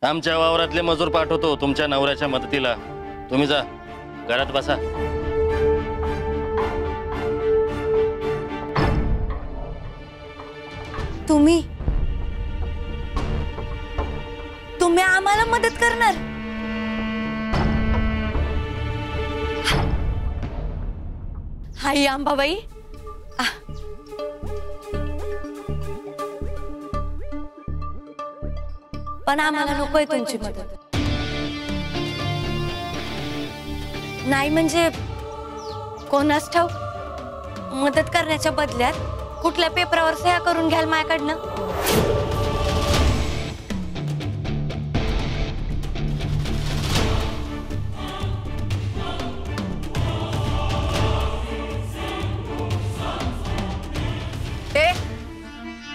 आमच्या वावरातले मजूर पाठवतो तुमच्या नवऱ्याच्या मदतीला. तुम्ही जा, घरात बसा. तुम्ही आम्हाला मदत करणार? हाय अंबाबाई, पण आम्हाला नकोय तुमची मदत. नाही म्हणजे कोणास ठाऊक, मदत करण्याच्या बदल्यात कुठल्या पेपरावर सह्या करून घ्याल माझ्याकडनं?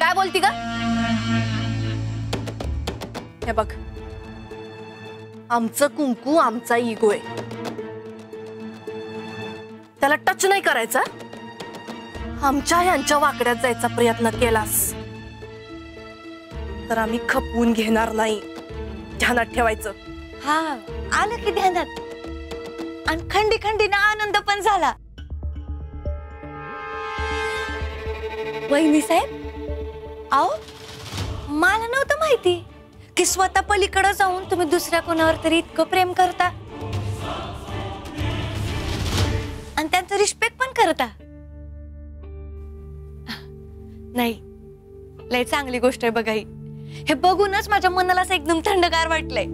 काय बोलती का? हे बघ, आमचं कुंकू आमचा इगो आहे, त्याला टच नाही करायचा. आमच्या यांच्या वाकड्यात जायचा प्रयत्न केलास तर आम्ही खपवून घेणार नाही, ध्यानात ठेवायचं. हा, आलं की ध्यानात. आणि खंडी खंडीने आनंद पण झाला. वहिनी साहेब, आओ, मला नव्हतं माहिती की स्वतः पलीकडे जाऊन तुम्ही दुसऱ्या कोणावर तरी इतकं प्रेम करता आणि त्यांचं रिस्पेक्ट पण करता. नाही, लय चांगली गोष्ट आहे बघा ही. हे बघूनच माझ्या मनाला असं एकदम थंडगार वाटलंय.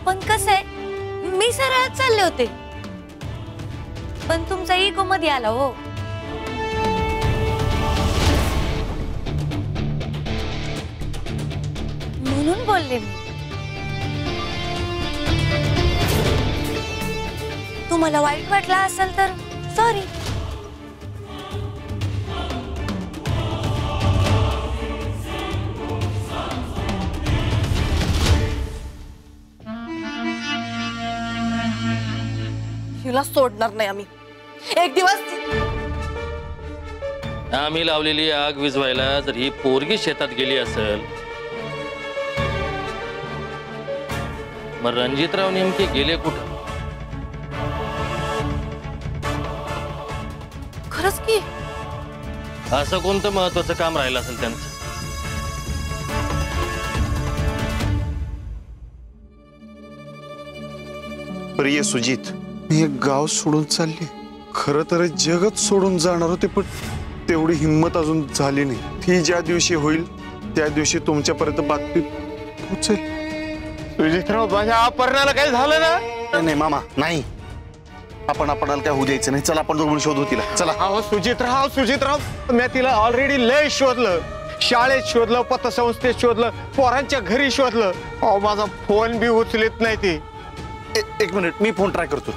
पण कसं आहे, मी सरळच चालले होते, पण तुमचा इगो मध्ये आला हो. म्हणून बोलले मी. तुम्हाला वाईट वाटला असेल तर सॉरी. हिला सोडणार नाही आम्ही एक दिवस. आम्ही लावलेली आग विझवायला जर ही पोरगी शेतात गेली असेल, मग रणजितराव नेमके गेले कुठं? खरंच की असं कोणतं महत्वाचं काम राहिलं असेल त्यांचं? प्रिय सुजित, मी एक गाव सोडून चालले. खरं तर जगत सोडून जाणार होते, पण तेवढी हिंमत अजून झाली नाही. ती ज्या दिवशी होईल त्या दिवशी तुमच्यापर्यंत बातमी पोहोचेल. सुजितराव, माझ्या अपर्णाला काय झालं ना? नाही मामा, नाही. आपणाला काय होऊ द्यायचं नाही. चला आपण दोघं शोधू तिला. चला. अहो सुजितराव, मी तिला ऑलरेडी लय शोधलं. शाळेत शोधलं, पतसंस्थेत शोधलं, पोरांच्या घरी शोधलं. अहो, माझा फोन बी उचलत नाही ती. एक मिनिट, मी फोन ट्राय करतो.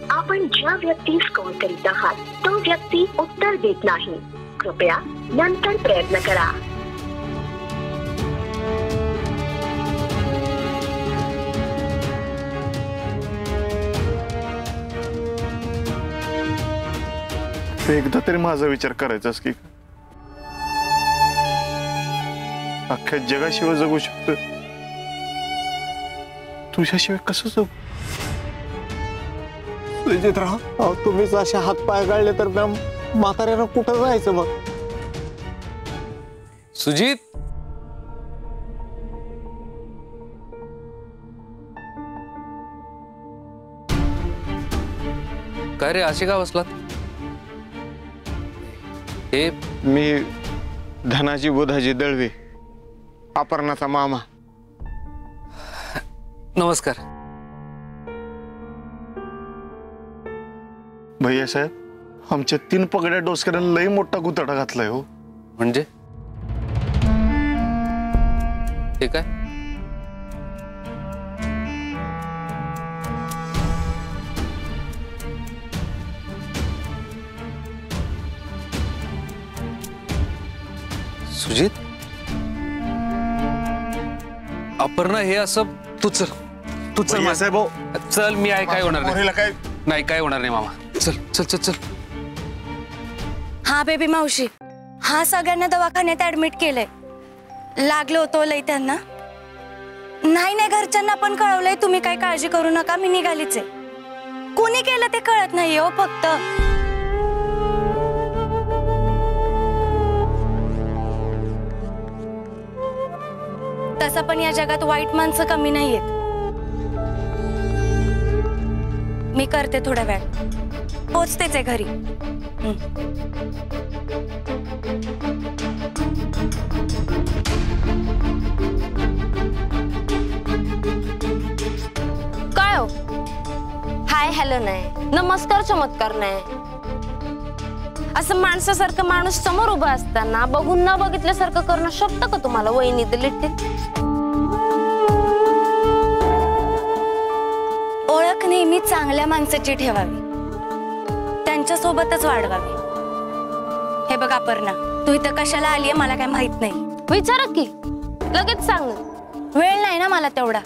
आपण ज्या व्यक्तीस कॉल करीत आहात तो व्यक्ती उत्तर देत नाही. कृपया नंतर प्रयत्न करा. एकदा तरी माझा विचार करायचास की अख्ख्या जगाशिवाय जगू शकतो, तुझ्याशिवाय कसं जगू? सुजितराव, तुम्हीच असे हात पाय गाळले तर म्हाताऱ्यानं कुठं जायचं मग? सुजित, काय रे, असे का बसलात? हे मी धनाजी बुधाजी दळवे, अपर्णाचा मामा. नमस्कार. भैया साहेब, आमच्या 3 पगड्या डोसक्याने लई मोठा गुताडा घातलाय हो. म्हणजे ते काय? सुजित, अपर्णा हे असं तू चल भैया साहेब, चल मी आहे, काय होणार नाही. पोरीला काय नाही काय होणार नाही मामा. चल चल चल चल. हा बेबी मावशी, हा सगळ्यांना दवाखान्यात ऍडमिट केलंय. लागलं होतं लय त्यांना. नाही नाही, घरच्यांना पण कळवलंय. तुम्ही काय काळजी करू नका, मी निघालीच आहे. कोणी केलं ते कळत नाहीये हो फक्त. तसं पण या जगात वाईट माणसं कमी नाहीयेत. मी करते थोड्या वेळ, पोचतेच आहे घरी. काय हो, हाय हॅलो नाही, नमस्कार चमत्कार नाही. असं माणसासारखं माणूस समोर उभा असताना बघून न बघितल्यासारखं करणं शक्य का तुम्हाला वहिनी दिलीत? ओळख नेहमी चांगल्या माणसाची ठेवावी, त्यांच्या सोबतच वाढवावी. हे बघ अपर्णा, तू इथं कशाला आलीये मला काय माहित नाही. विचारा की, लगेच सांग. वेळ नाही ना मला तेवढा.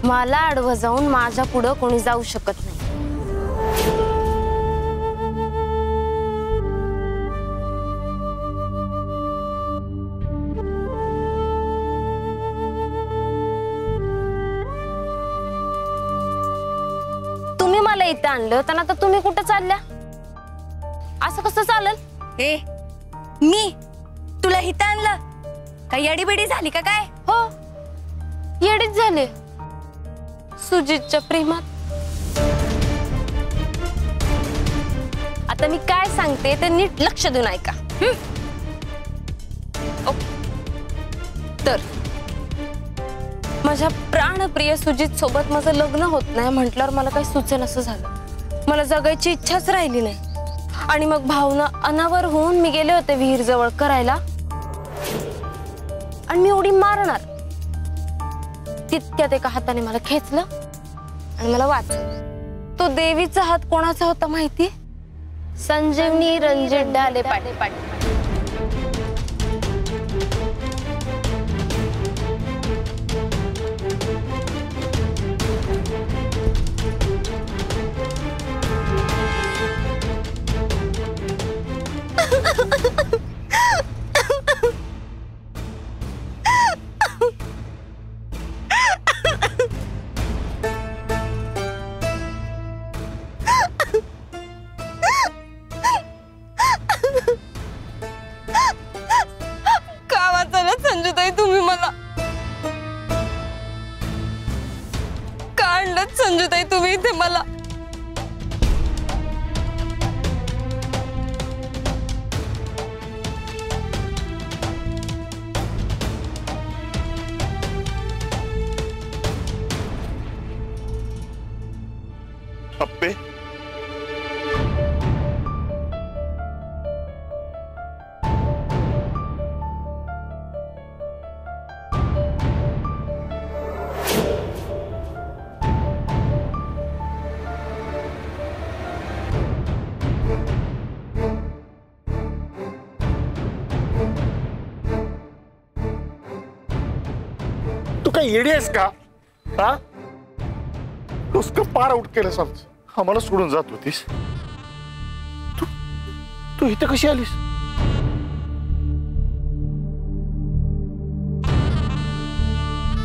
मला आडवं जाऊन माझ्या पुढं कोणी जाऊ शकत नाही. तुम्ही मला इथं आणलं तर आता तुम्ही कुठं चालल्या? असं कसं चालेल? ए, मी तुला हित आणलं? काही अडीबिडी झाली का काय? हो, येडीच झाले सुजितच्या प्रेमात. आता मी काय सांगते ते नीट लक्ष देऊन ऐका. ओके, तर माझ्या प्राणप्रिय सुजित सोबत माझं लग्न होत नाही म्हटल्यावर मला काही सुचेन असं झालं. मला जगायची इच्छाच राहिली नाही. आणि मग भावना अनावर होऊन मी गेले होते विहीर जवळ करायला. आणि मी उडी मारणार तितक्यात एका हाताने मला खेचलं आणि मला वाचलं. तो देवीचा हात कोणाचा होता माहिती? संजीवनी रणजित डाले पाटील. का वाचलं संजूताई तुम्ही मला? का आणलं संजूताई तुम्ही इथे मला? अप्पे, तू काय येडी आहेस का? हा, उसका पार आउट केलं समज. आम्हाला सोडून जात होतीस तू. तू इथं कशी आलीस?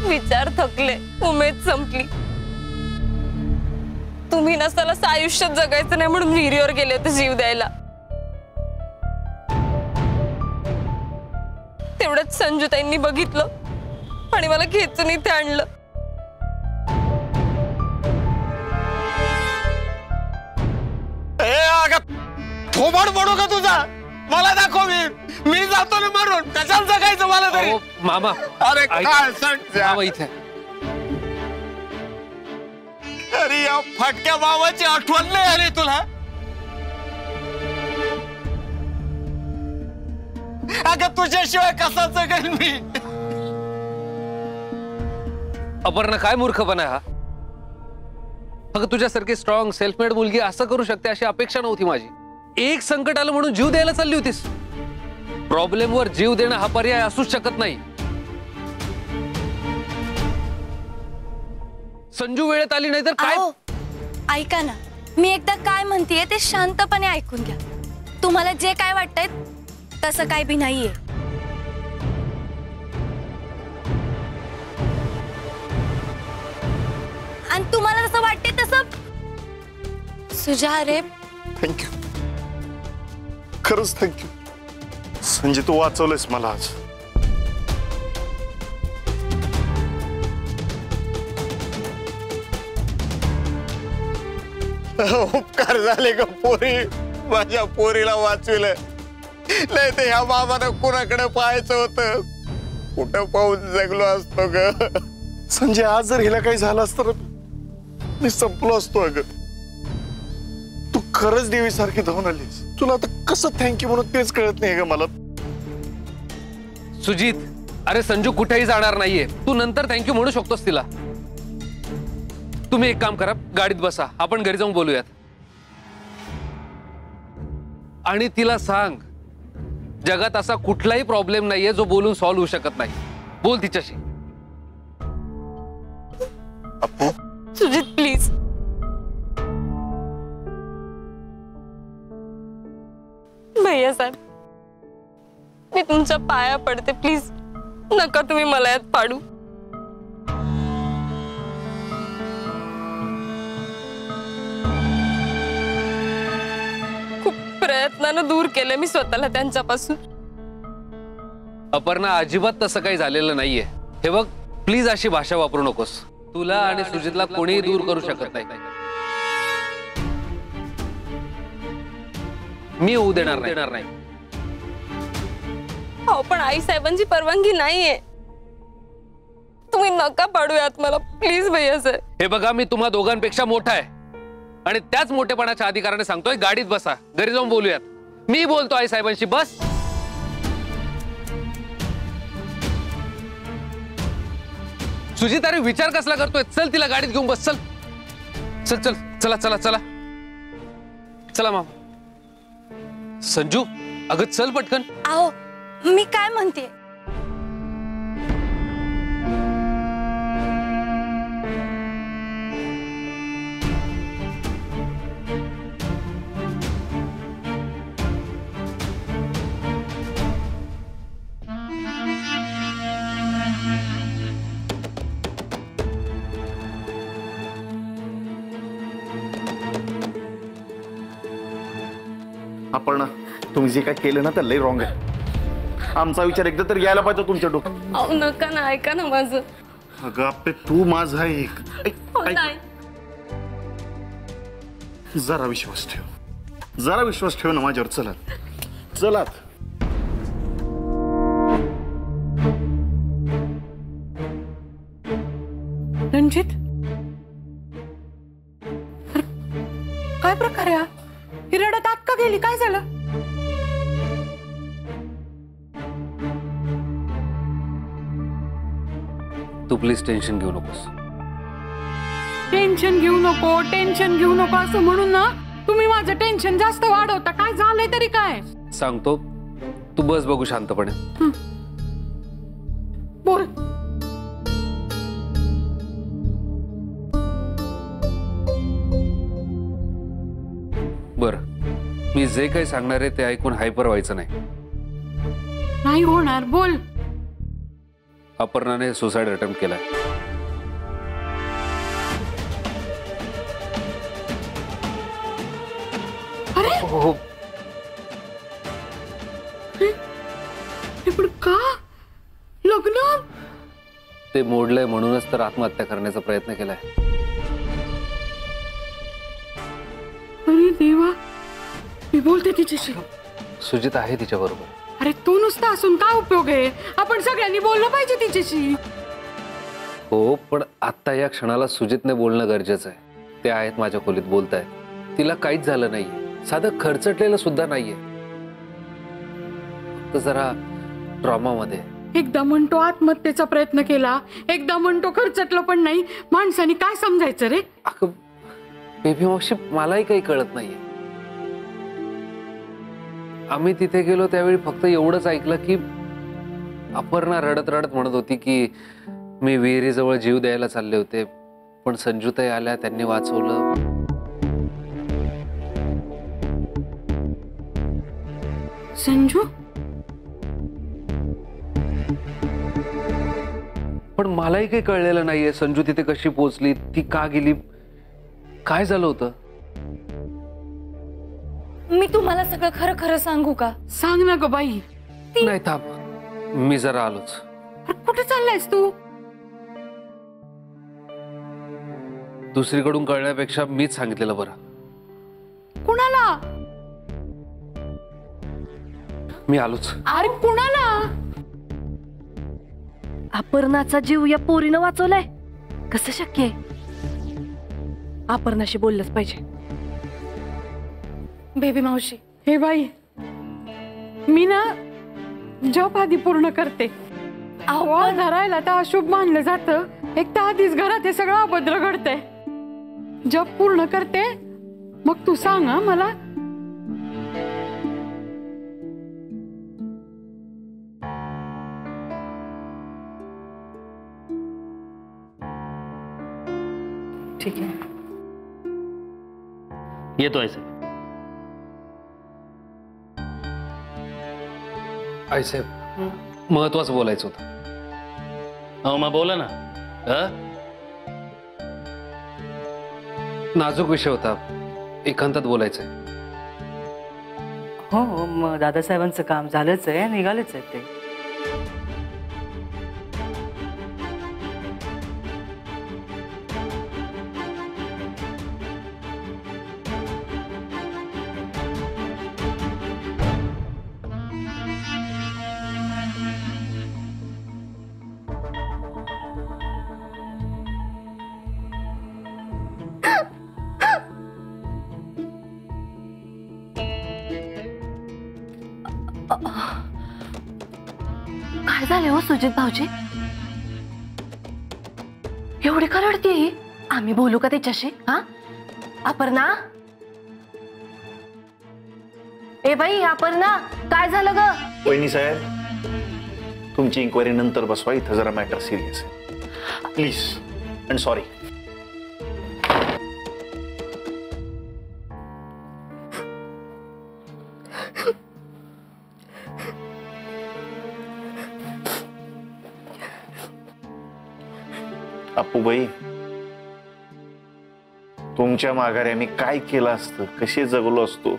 विचार थकले, उमेद संपली. तुम्ही नसताना आयुष्यात जगायचं नाही म्हणून विहिरीवर गेले होते जीव द्यायला. तेवढंच संजूताईंनी बघितलं आणि मला खेचून इथे आणलं. थोबाड पडू का तुझा? मला दाखव, मी जातो ना मरून. कशाला जगायचं मला तरी? अहो, मामा अरे काय सांग. मामा इथे. अरे या फटक्या मामाची आठवण नाही आली तुला? अगं तुझ्याशिवाय कसा जगेल मी? अपर्णा काय मूर्खपणा आहे हा? अगं तुझ्यासारखी स्ट्रॉंग सेल्फ मेड मुलगी असं करू शकते अशी अपेक्षा नव्हती माझी. एक संकट आलं म्हणून जीव द्यायला चालली होतीस. प्रॉब्लेमवर जीव देणं हा पर्याय असूच शकत नाही. संजू वेळेत आली नाही तर काय? अहो, ऐका ना, मी एकदा काय म्हणतेय ते शांतपणे ऐकून घ्या. तुम्हाला जे काय वाटतंय तसं काय बी नाहीये. आणि तुम्हाला जसं वाटतंय तसं सुजा रे. थँक्यू, खरंच थँक्यू संजय, तू वाचवलंयस मला आज. उपकार झाले ग पोरी, माझ्या पोरीला वाचविलं. नाही तर ह्या बाबानं कुणाकडे पाहायचं होतं, कुठं पाहून जगलो असतो ग. संजय, आज जर हिला काही झालं असतं तर मी संपलो असतो. अगं तू खरंच देवीसारखी धावून आलीस. तुला आता कसं थँक्यू म्हणून तेच कळत नाही ग मला. सुजित, अरे संजू कुठेही जाणार नाहीये. तू नंतर थँक्यू म्हणू शकतोस तिला. तुम्ही एक काम करा, गाडीत बसा, आपण घरी जाऊन बोलूयात. आणि तिला सांग, जगात असा कुठलाही प्रॉब्लेम नाहीये जो बोलून सॉल्व्ह होऊ शकत नाही. बोल तिच्याशी. अप्पू, सुजित प्लीज. भैया साहेब, मी तुमच्या पाया पडते, प्लीज नका तुम्ही मला यात पाडू. खूप प्रयत्नानं दूर केलं मी स्वतःला त्यांच्यापासून. अपर्णा, अजिबात तसं काही झालेलं नाहीये. हे बघ, प्लीज अशी भाषा वापरू नकोस. तुला आणि सुजितला कोणीही दूर करू शकत नाही. मी होऊ देणार नाही. हो, पण आई साहेबांची परवानगी नाहीये. तुम्ही नका पाडूयात मला, प्लीज भैया साहेब. हे बघा, मी तुम्हा दोघांपेक्षा मोठा आहे आणि त्याच मोठेपणाच्या अधिकाराने सांगतोय, गाडीत बसा, घरी जाऊन बोलूयात. मी बोलतो आई साहेबांशी, बस. सुजित, अरे विचार कसला करतोय? चल, तिला गाडीत घेऊन बस. चल चल चल, चला चला चला चला मामा. संजू, अगं चल पटकन. आओ, मी काय म्हणते, अपर्णा, तुम्ही जे काय केलं ना ते लय रॉंग आहे. आमचा विचार एकदा तर यायला पाहिजे तुमच्या डोक्यात. अहो नका ना, ऐका ना माझं. अगं आपे, तू माझा ऐक. जरा विश्वास ठेव, जरा विश्वास ठेव ना माझ्यावर. चला चला. रणजित, काय प्रकार आहे? ही रडत आत का गेली? काय झालं? तू प्लीज टेन्शन घेऊ नकोस. टेन्शन घेऊ नको असं म्हणून ना तुम्ही माझं टेन्शन जास्त वाढवता. काय झालंय तरी काय? सांगतो, तू बस बघू शांतपणे. बोल. बरं, मी जे काही सांगणार आहे ते ऐकून हायपर व्हायचं नाही. नाही होणार, बोल. अपर्णाने सुसाइड अटेम्प्ट केलाय. अरे हो, पण का? लग्न? ते मोडलंय म्हणूनच तर आत्महत्या करण्याचा प्रयत्न केलाय. अरे देवा, मी बोलते तिच्याशी. सुजित आहे तिच्या बरोबर. अरे तू नुसता असून काय उपयोग आहे? आपण सगळ्यांनी बोललं पाहिजे तिच्याशी. हो, पण आता या क्षणाला सुजितने बोलणं गरजेचं आहे. ते आहेत माझ्या खोलीत, बोलतायत. तिला काहीच झालं नाहीये, साधं खरचटलेलं सुद्धा नाहीये. तर जरा ट्रॉमा मध्ये. एकदा म्हणतो आत्महत्येचा प्रयत्न केला, एकदा म्हणतो खर्चटलं पण नाही. माणसाने काय समजायचं रे? अगं बेबी मावशी, मलाही काही कळत नाहीये. आम्ही तिथे गेलो त्यावेळी फक्त एवढंच ऐकलं की अपर्णा रडत रडत म्हणत होती की मी विहिरीजवळ जीव द्यायला चालले होते, पण संजूताई आल्या, त्यांनी वाचवलं. संजू? पण मलाही काही कळलेलं नाहीये संजू तिथे कशी पोहोचली, ती का गेली, काय झालं होतं. मी तुम्हाला सगळं खरं खरं सांगू का? सांग ना ग बाई. नाही थांब, मी जरा आलोच. कुठे चाललायस तू? दुसरीकडून कळण्यापेक्षा मीच सांगितलेलं बरं. कुणाला? मी आलोच. अरे कुणाला? अपर्णाचा जीव या पोरीनं वाचवलाय, कसं शक्य आहे? अपर्णाशी बोललंच पाहिजे. बेबी मावशी. हे बाई, मी ना जॉब आधी पूर्ण करते. आवाज धरायला तर अशुभ मानलं जातं, एक तर आधीच घरात हे सगळं अभद्र घडतंय. जॉब पूर्ण करते, मग तू सांग हा मला. ठीक आहे, येतो आहे साहेब. आई साहेब, महत्वाचं बोलायचं होतं. अहो मग बोला ना. नाजूक विषय होता, एकांतात बोलायचंय. हो, मग दादासाहेबांचं काम झालंच आहे, निघालेच आहे ते. काय झाले हो सुजित भाऊजी? एवढी का रडतीये? आम्ही बोलू का त्याच्याशी? हा अपर्णा, ए बाई अपर्णा, काय झालं ग? वहिनी साहेब, तुमची इन्क्वायरी नंतर बसवा, इथं जरा मॅटर सिरियस आहे. Please and sorry. अप्पूबाई, तुमच्या माघारी आम्ही काय केलं असतं, कसे जगलो असतो,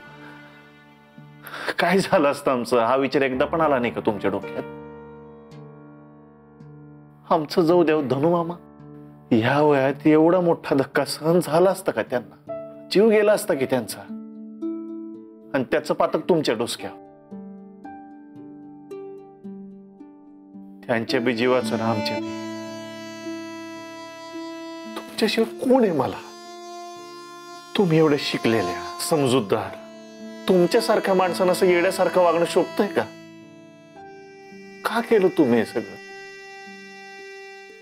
काय झालं असतं आमचं, हा विचार एकदा पण आला नाही का तुमच्या डोक्यात? आमचं जाऊ द्या धनु मामा, ह्या वयात एवढा मोठा धक्का सहन झाला असता का त्यांना? जीव गेला असता की त्यांचा? आणि त्याचं पातक तुमच्या डोसक्या. त्यांच्या बी जीवाचं ना आमच्या बी. तुमच्याशिवाय कोण आहे मला? तुम्ही एवढे शिकलेल्या, समजूतदार, तुमच्यासारख्या माणसानं असं येड्यासारखं वागणं शोभतंय का? का केलं तुम्ही हे सगळं?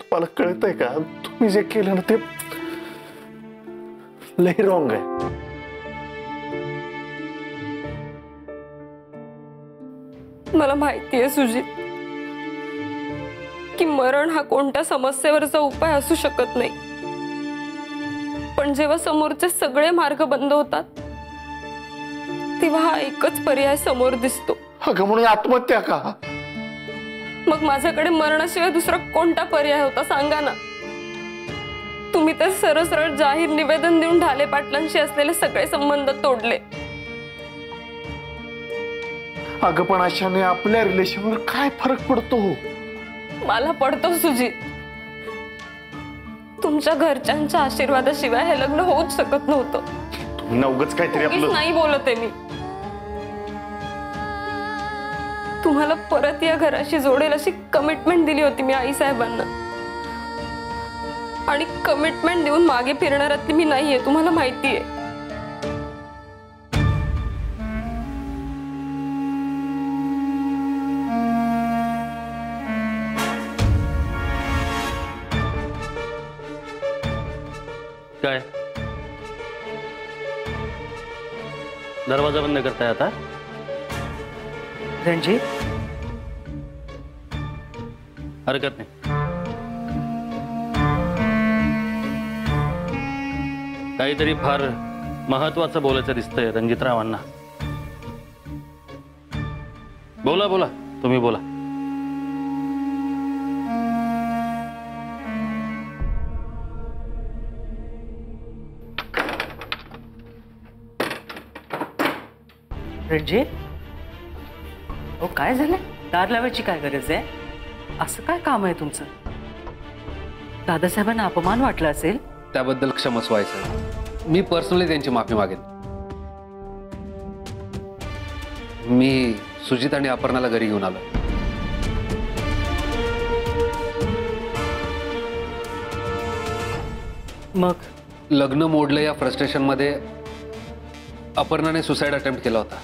तुम्हाला कळतंय का? तुम्ही जे केलं ना ते लई रॉंग आहे. मला माहितीये सुजित की मरण हा कोणत्या समस्येवरचा उपाय असू शकत नाही, पण जेव्हा समोरचे सगळे मार्ग बंद होतात तेव्हा हा एकच पर्याय समोर दिसतो. अगं म्हणून आत्महत्या का? मग माझ्याकडे मरणाशिवाय दुसरा कोणता पर्याय होता सांगा ना? तुम्ही तर सरळ सरळ जाहीर निवेदन देऊन ढाले पाटलांशी असलेले सगळे संबंध तोडले. अगं पण अशाने आपल्या रिलेशनवर काय फरक पडतो? मला पडतो सुजित. तुमच्या घरच्यांच्या आशीर्वादाशिवाय हे लग्न होऊच शकत नव्हतं. तुम्ही नवगच काहीतरी आपलं. नाही बोलते मी. तुम्हाला परत या घराशी जोडेल अशी कमिटमेंट दिली होती मी आई साहेबांना, आणि कमिटमेंट देऊन मागे फिरणाऱ्यातली मी नाहीये, तुम्हाला माहितीये. दरवाजा बंद करताय आता? रणजित, हरकत नाही. काहीतरी फार महत्वाचं बोलायचं दिसतंय रणजितरावांना. बोला बोला, तुम्ही बोला. रणजित, हो काय झालं? दार लावायची काय गरज आहे? असं काय काम आहे तुमचं? दादासाहेबांना अपमान वाटला असेल. त्याबद्दल क्षमस्व व्हायचं. मी पर्सनली त्यांची माफी मागेन. मी सुजित आणि अपर्णाला घरी घेऊन आलो. मग लग्न मोडलं या फ्रस्ट्रेशन मध्ये अपर्णाने सुसाईड अटेम्प्ट केला होता.